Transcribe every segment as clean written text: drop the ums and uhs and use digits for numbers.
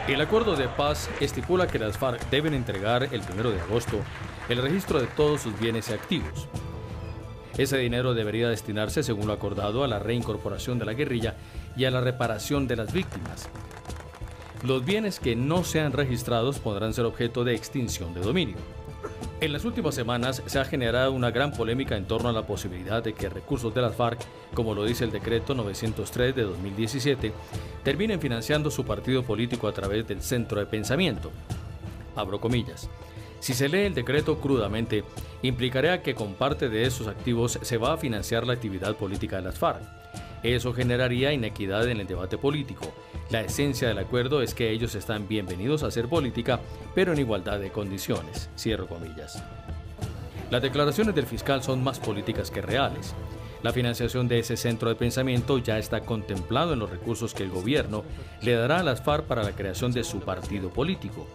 El acuerdo de paz estipula que las FARC deben entregar el 1 de agosto el registro de todos sus bienes y activos. Ese dinero debería destinarse, según lo acordado, a la reincorporación de la guerrilla y a la reparación de las víctimas. Los bienes que no sean registrados podrán ser objeto de extinción de dominio. En las últimas semanas se ha generado una gran polémica en torno a la posibilidad de que recursos de las FARC, como lo dice el decreto 903 de 2017, terminen financiando su partido político a través del centro de pensamiento. Abro comillas. Si se lee el decreto crudamente, implicaría que con parte de esos activos se va a financiar la actividad política de las FARC. Eso generaría inequidad en el debate político. La esencia del acuerdo es que ellos están bienvenidos a hacer política, pero en igualdad de condiciones. Cierro comillas. Las declaraciones del fiscal son más políticas que reales. La financiación de ese centro de pensamiento ya está contemplado en los recursos que el gobierno le dará a las FARC para la creación de su partido político.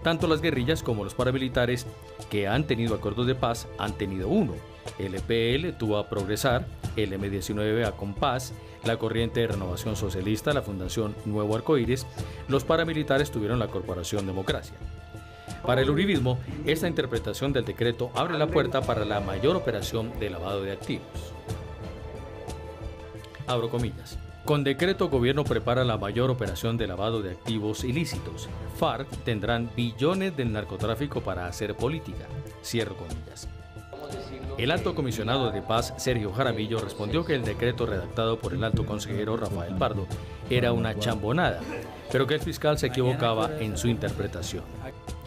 Tanto las guerrillas como los paramilitares que han tenido acuerdos de paz han tenido uno. El EPL tuvo a Progresar, el M-19 a Compás, la Corriente de Renovación Socialista, la Fundación Nuevo Arcoíris, los paramilitares tuvieron la Corporación Democracia. Para el uribismo, esta interpretación del decreto abre la puerta para la mayor operación de lavado de activos. Abro comillas. Con decreto, gobierno prepara la mayor operación de lavado de activos ilícitos. FARC tendrán billones del narcotráfico para hacer política. Cierro comillas. El alto comisionado de paz, Sergio Jaramillo, respondió que el decreto redactado por el alto consejero Rafael Pardo era una chambonada, pero que el fiscal se equivocaba en su interpretación.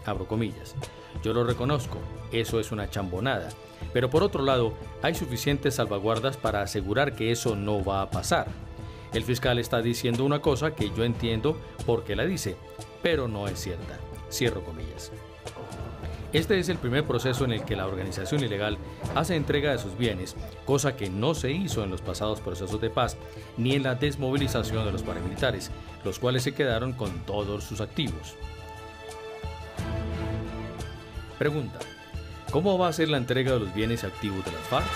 Abro comillas. Yo lo reconozco, eso es una chambonada, pero por otro lado, hay suficientes salvaguardas para asegurar que eso no va a pasar. El fiscal está diciendo una cosa que yo entiendo por qué la dice, pero no es cierta. Cierro comillas. Este es el primer proceso en el que la organización ilegal hace entrega de sus bienes, cosa que no se hizo en los pasados procesos de paz ni en la desmovilización de los paramilitares, los cuales se quedaron con todos sus activos. Pregunta: ¿cómo va a ser la entrega de los bienes y activos de las FARC?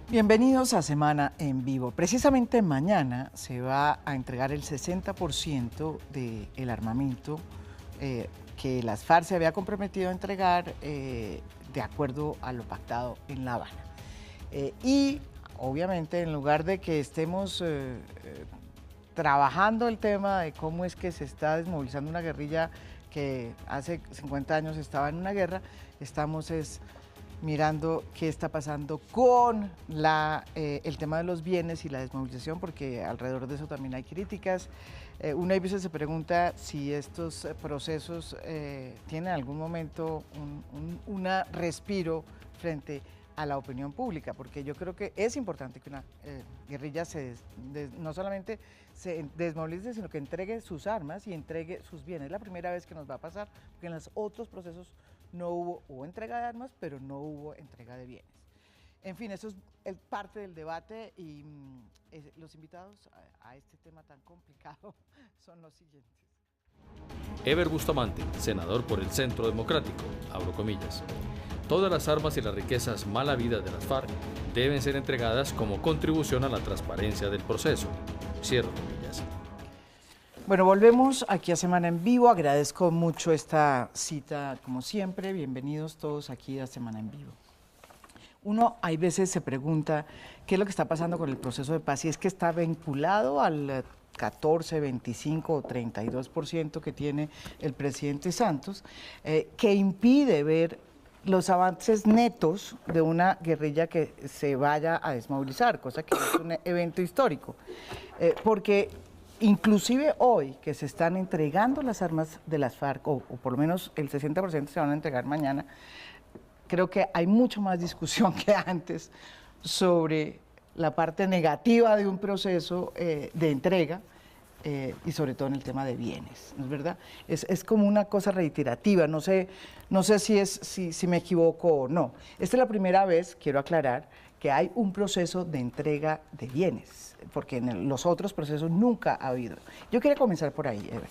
Bienvenidos a Semana en Vivo. Precisamente mañana se va a entregar el 60% del armamento que las FARC se había comprometido a entregar de acuerdo a lo pactado en La Habana. Y obviamente, en lugar de que estemos trabajando el tema de cómo es que se está desmovilizando una guerrilla que hace 50 años estaba en una guerra, estamos mirando qué está pasando con el tema de los bienes y la desmovilización, porque alrededor de eso también hay críticas. Una veces se pregunta si estos procesos tienen en algún momento un respiro frente a la opinión pública, porque yo creo que es importante que una guerrilla no solamente se desmovilice, sino que entregue sus armas y entregue sus bienes. Es la primera vez que nos va a pasar, porque en los otros procesos no hubo entrega de armas, pero no hubo entrega de bienes. En fin, eso es parte del debate y los invitados a este tema tan complicado son los siguientes. Eber Bustamante, senador por el Centro Democrático, abro comillas. Todas las armas y las riquezas mal habidas de las FARC deben ser entregadas como contribución a la transparencia del proceso. Cierro comillas. Bueno, volvemos aquí a Semana en Vivo. Agradezco mucho esta cita, como siempre. Bienvenidos todos aquí a Semana en Vivo. Uno, hay veces se pregunta qué es lo que está pasando con el proceso de paz, y es que está vinculado al 14, 25 o 32% que tiene el presidente Santos, que impide ver los avances netos de una guerrilla que se vaya a desmovilizar, cosa que es un evento histórico, porque inclusive hoy que se están entregando las armas de las FARC, o por lo menos el 60% se van a entregar mañana, creo que hay mucho más discusión que antes sobre la parte negativa de un proceso de entrega y sobre todo en el tema de bienes, ¿no es verdad? Es como una cosa reiterativa, no sé si me equivoco o no. Esta es la primera vez, quiero aclarar, que hay un proceso de entrega de bienes, porque en los otros procesos nunca ha habido. Yo quería comenzar por ahí, Ever.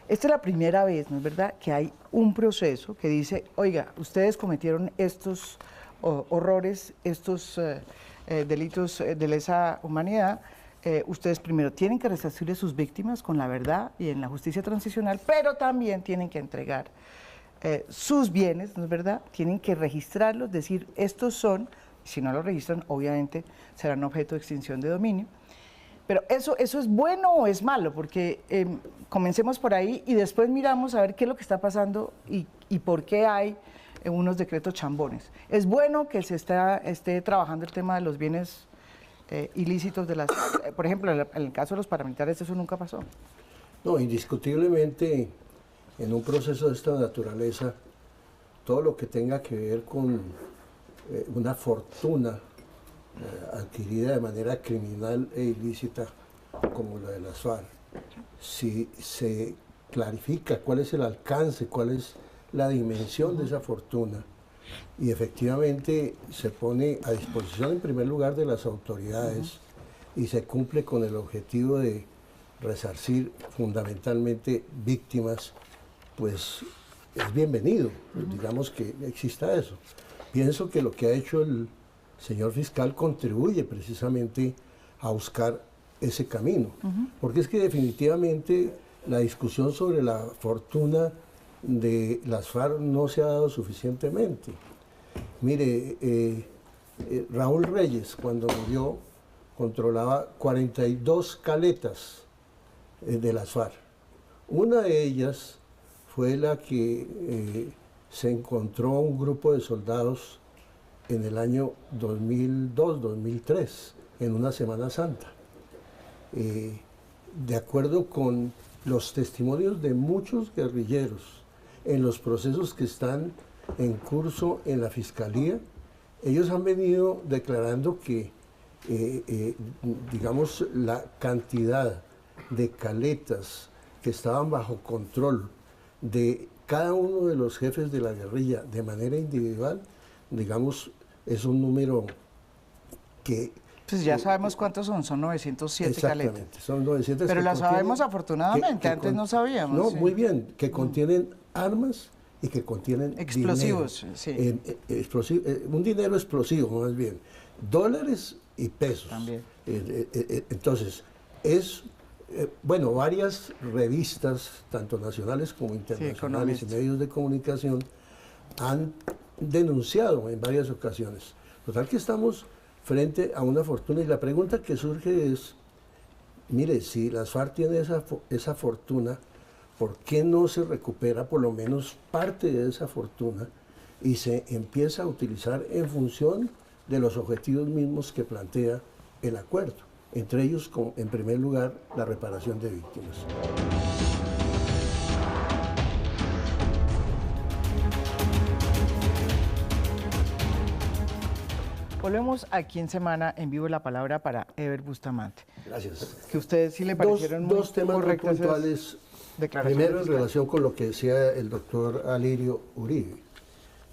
Esta es la primera vez, ¿no es verdad?, que hay un proceso que dice, oiga, ustedes cometieron estos horrores, estos delitos de lesa humanidad, ustedes primero tienen que resarcirle a sus víctimas con la verdad y en la justicia transicional, pero también tienen que entregar sus bienes, ¿no es verdad? Tienen que registrarlos, decir, estos son, si no los registran, obviamente serán objeto de extinción de dominio. Pero ¿eso es bueno o es malo? Porque comencemos por ahí y después miramos a ver qué es lo que está pasando y por qué hay unos decretos chambones. Es bueno que se esté trabajando el tema de los bienes ilícitos de las... por ejemplo, en el caso de los paramilitares eso nunca pasó. No, indiscutiblemente en un proceso de esta naturaleza, todo lo que tenga que ver con una fortuna adquirida de manera criminal e ilícita, como la de las FARC, si se clarifica cuál es el alcance, cuál es la dimensión de esa fortuna, y efectivamente se pone a disposición en primer lugar de las autoridades y se cumple con el objetivo de resarcir fundamentalmente víctimas, pues es bienvenido, digamos que exista eso. Pienso que lo que ha hecho el señor fiscal contribuye precisamente a buscar ese camino, porque es que definitivamente la discusión sobre la fortuna de las FARC no se ha dado suficientemente. Mire, Raúl Reyes, cuando murió, controlaba 42 caletas de las FARC. Una de ellas fue la que se encontró un grupo de soldados en el año 2002-2003, en una Semana Santa. De acuerdo con los testimonios de muchos guerrilleros en los procesos que están en curso en la Fiscalía, ellos han venido declarando que, digamos, la cantidad de caletas que estaban bajo control de cada uno de los jefes de la guerrilla de manera individual, digamos, es un número que... Pues ya sabemos cuántos son 907 caletas. Exactamente, son 900. Pero la sabemos afortunadamente, antes no sabíamos. No, sí. Muy bien, que contienen armas y que contienen explosivos, dinero. Sí. Un dinero explosivo, más bien. Dólares y pesos. También. Entonces, bueno, varias revistas, tanto nacionales como internacionales y medios de comunicación, han denunciado en varias ocasiones. Total que estamos frente a una fortuna y la pregunta que surge es, mire, si las FARC tienen esa fortuna, ¿por qué no se recupera por lo menos parte de esa fortuna y se empieza a utilizar en función de los objetivos mismos que plantea el acuerdo? Entre ellos, en primer lugar, la reparación de víctimas. Volvemos aquí en Semana en Vivo la palabra para Ever Bustamante. Gracias. Que ustedes sí le parecieron dos temas muy puntuales. Primero, en relación con lo que decía el doctor Alirio Uribe.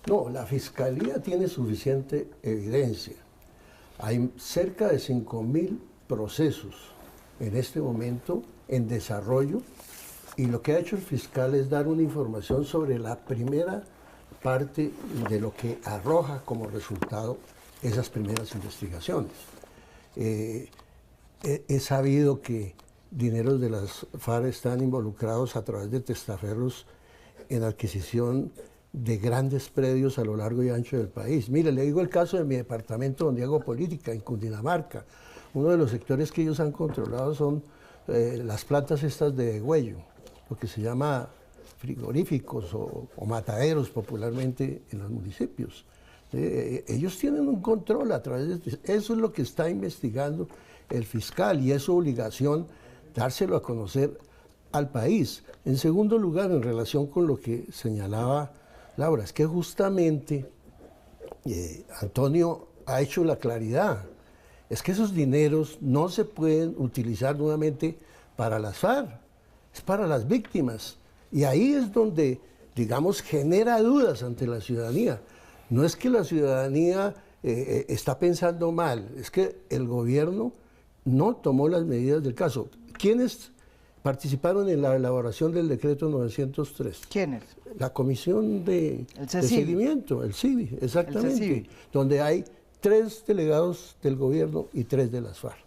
No, la Fiscalía tiene suficiente evidencia. Hay cerca de 5.000 procesos en este momento en desarrollo y lo que ha hecho el fiscal es dar una información sobre la primera parte de lo que arroja como resultado esas primeras investigaciones. He sabido que dineros de las FARC están involucrados a través de testaferros en adquisición de grandes predios a lo largo y ancho del país. Mire, le digo el caso de mi departamento donde hago política, en Cundinamarca. Uno de los sectores que ellos han controlado son las plantas estas de degüello, lo que se llama frigoríficos o mataderos popularmente en los municipios. Ellos tienen un control a través de... Eso es lo que está investigando el fiscal y es su obligación dárselo a conocer al país. En segundo lugar, en relación con lo que señalaba Laura, es que justamente Antonio ha hecho la claridad. Es que esos dineros no se pueden utilizar nuevamente para las FARC, es para las víctimas. Y ahí es donde, digamos, genera dudas ante la ciudadanía. No es que la ciudadanía está pensando mal, es que el gobierno no tomó las medidas del caso. ¿Quiénes participaron en la elaboración del decreto 903? ¿Quiénes? La comisión de seguimiento, el CIVI, exactamente, donde hay 3 delegados del gobierno y 3 de las FARC.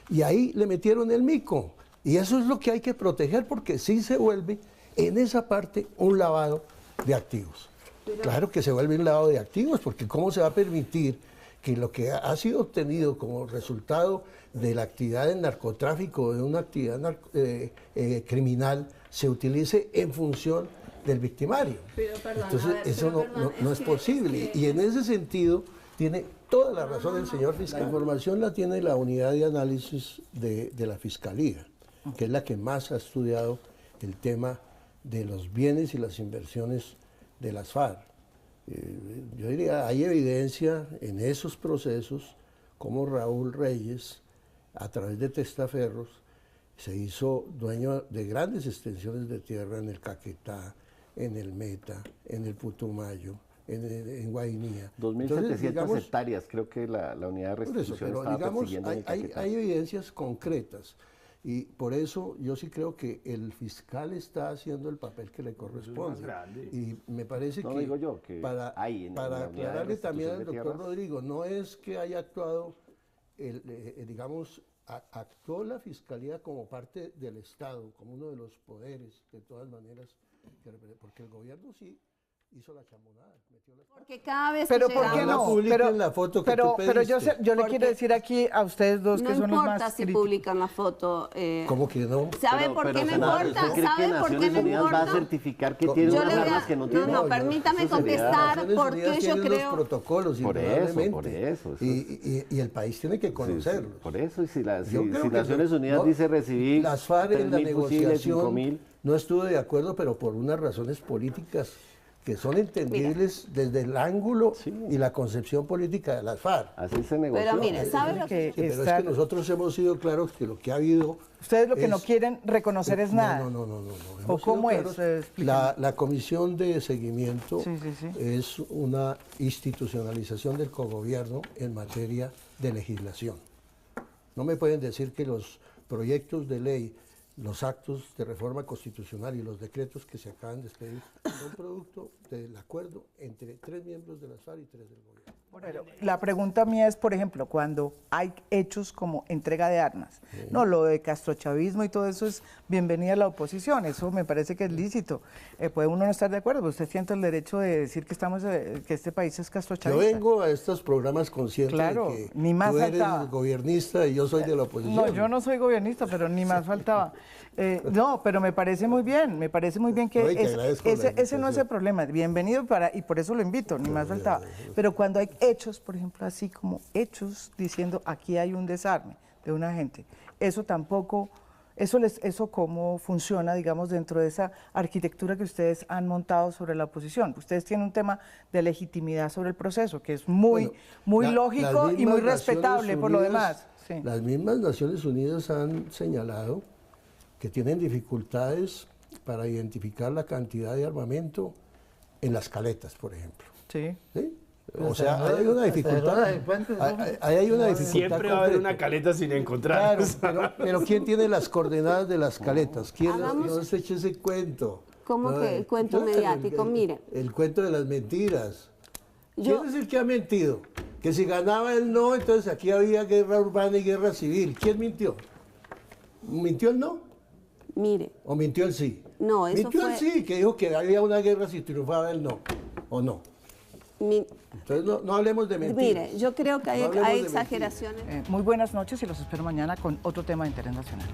Y ahí le metieron el mico. Y eso es lo que hay que proteger, porque sí se vuelve en esa parte un lavado de activos. Claro que se vuelve un lavado de activos, porque ¿cómo se va a permitir que lo que ha sido obtenido como resultado de la actividad del narcotráfico, de una actividad criminal, se utilice en función del victimario? Entonces, eso no es posible. Y en ese sentido, tiene toda la razón el señor fiscal. La información la tiene la unidad de análisis de la Fiscalía, que es la que más ha estudiado el tema de los bienes y las inversiones de las FARC. Yo diría, hay evidencia en esos procesos como Raúl Reyes, a través de testaferros, se hizo dueño de grandes extensiones de tierra en el Caquetá, en el Meta, en el Putumayo, en Guainía. 2.700 hectáreas, creo que la unidad de restitución pero estaba digamos, persiguiendo en el Caquetá. hay evidencias concretas. Y por eso yo sí creo que el fiscal está haciendo el papel que le corresponde. Y me parece no, que, digo yo, que para aclararle también al doctor Rodrigo, no es que haya actuado, digamos, actuó la Fiscalía como parte del Estado, como uno de los poderes, de todas maneras, porque el gobierno sí hizo la chamonada, metió las... Porque cada vez pero que ¿por qué llegamos... no? Publiquen la foto que tú pero yo pediste. le quiero decir aquí a ustedes dos no que son los más importa si críticos. publican la foto. ¿Cómo que no? ¿Sabe por qué no importa? ¿Usted cree que ¿Sabe por qué Naciones no Unidas va a importa? certificar que tiene Yo unas le voy armas a... que no tiene? No, permítame Eso sería- contestar Naciones porque Unidas yo tienen creo... los protocolos, Por indudablemente. eso. Y el país tiene que conocerlos. Por eso, y si Yo creo que Naciones Unidas no, dice recibir las FARC en la 3.000 fusiles, negociación 5.000... no estuve de acuerdo, pero por unas razones políticas que son entendibles desde el ángulo y la concepción política de las FARC. Así se negoció. Pero mire, ¿sabe lo que...? Pero es que nosotros hemos sido claros que lo que ha habido... Ustedes lo que no quieren reconocer es nada. No. ¿O cómo es? La comisión de seguimiento Sí. es una institucionalización del cogobierno en materia de legislación. No me pueden decir que los proyectos de ley, los actos de reforma constitucional y los decretos que se acaban de expedir son producto del acuerdo entre 3 miembros de las FARC y 3 del gobierno. Pero la pregunta mía es, por ejemplo, cuando hay hechos como entrega de armas, no, lo de castrochavismo y todo eso es bienvenida a la oposición, eso me parece que es lícito. Puede uno no estar de acuerdo, pero usted siente el derecho de decir que este país es Yo castrochavista. vengo a estos programas conscientes Claro, de que ni más tú eres faltaba. gobernista y yo soy de la oposición. No, yo no soy gobernista, pero ni más faltaba. No, pero me parece muy bien que No, y te agradezco la ese no es el invitación. problema. Bienvenido y por eso lo invito, ni más faltaba. Pero cuando hay hechos, por ejemplo, así como hechos diciendo aquí hay un desarme de una gente, eso tampoco, eso cómo funciona, digamos, dentro de esa arquitectura que ustedes han montado sobre la oposición. Ustedes tienen un tema de legitimidad sobre el proceso que es muy lógico y muy respetable por lo demás. Sí. Las mismas Naciones Unidas han señalado que tienen dificultades para identificar la cantidad de armamento en las caletas, por ejemplo. Sí. ¿Sí? O sea, hay una dificultad. Hay una dificultad. Siempre va a haber concreta. una caleta sin encontrar. Claro, pero ¿quién tiene las coordenadas de las caletas? ¿Quién Hagamos- no se eche ese cuento? ¿Cómo que el cuento mediático? Mire. El cuento de las mentiras. Yo- ¿Quién es el que ha mentido? Que si ganaba el no, entonces aquí había guerra urbana y guerra civil. ¿Quién mintió? ¿Mintió el no? Mire, ¿O mintió el sí? No, eso mintió el fue- sí, que dijo que había una guerra si triunfaba el no. ¿O no? Entonces no hablemos de mentiras. mire, yo creo que No hablemos hay de exageraciones. Muy buenas noches y los espero mañana con otro tema de interés nacional.